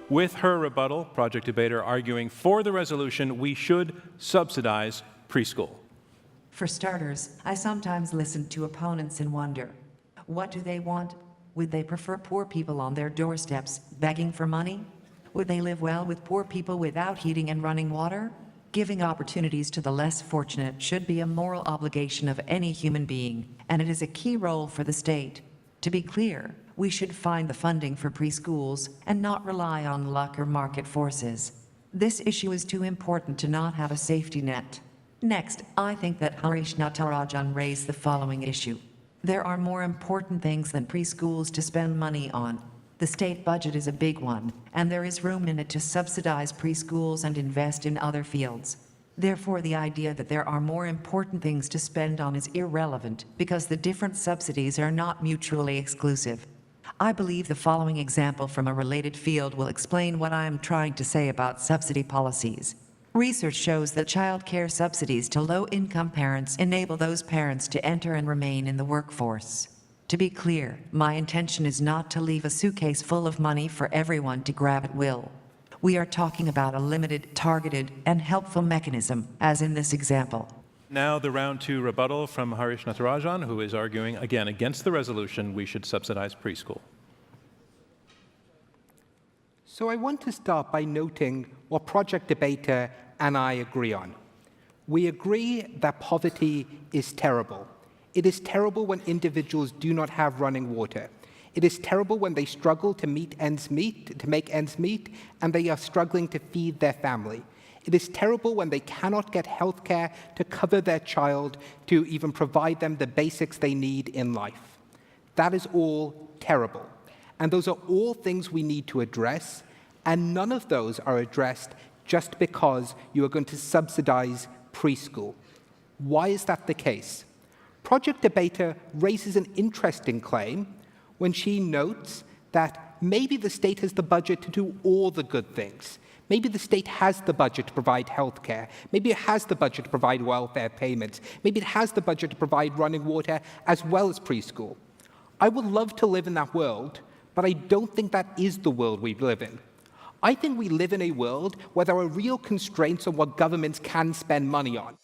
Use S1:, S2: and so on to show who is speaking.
S1: With her rebuttal, Project Debater arguing for the resolution, we should subsidize preschool.
S2: For starters, I sometimes listen to opponents and wonder, what do they want? Would they prefer poor people on their doorsteps begging for money? Would they live well with poor people without heating and running water? Giving opportunities to the less fortunate should be a moral obligation of any human being, and it is a key role for the state. To be clear, we should find the funding for preschools and not rely on luck or market forces. This issue is too important to not have a safety net. Next, I think that Harish Natarajan raised the following issue. There are more important things than preschools to spend money on. The state budget is a big one, and there is room in it to subsidize preschools and invest in other fields. Therefore, the idea that there are more important things to spend on is irrelevant because the different subsidies are not mutually exclusive. I believe the following example from a related field will explain what I am trying to say about subsidy policies. Research shows that child care subsidies to low-income parents enable those parents to enter and remain in the workforce. To be clear, my intention is not to leave a suitcase full of money for everyone to grab at will. We are talking about a limited, targeted, and helpful mechanism, as in this example.
S1: Now the round 2 rebuttal from Harish Natarajan, who is arguing again against the resolution we should subsidize preschool.
S3: So I want to start by noting what Project Debater and I agree on. We agree that poverty is terrible. It is terrible when individuals do not have running water. It is terrible when they struggle to make ends meet, and they are struggling to feed their family. It is terrible when they cannot get health care to cover their child, to even provide them the basics they need in life. That is all terrible. And those are all things we need to address, and none of those are addressed just because you are going to subsidize preschool. Why is that the case? Project Debater raises an interesting claim when she notes that maybe the state has the budget to do all the good things. Maybe the state has the budget to provide health care. Maybe it has the budget to provide welfare payments. Maybe it has the budget to provide running water as well as preschool. I would love to live in that world, but I don't think that is the world we live in. I think we live in a world where there are real constraints on what governments can spend money on.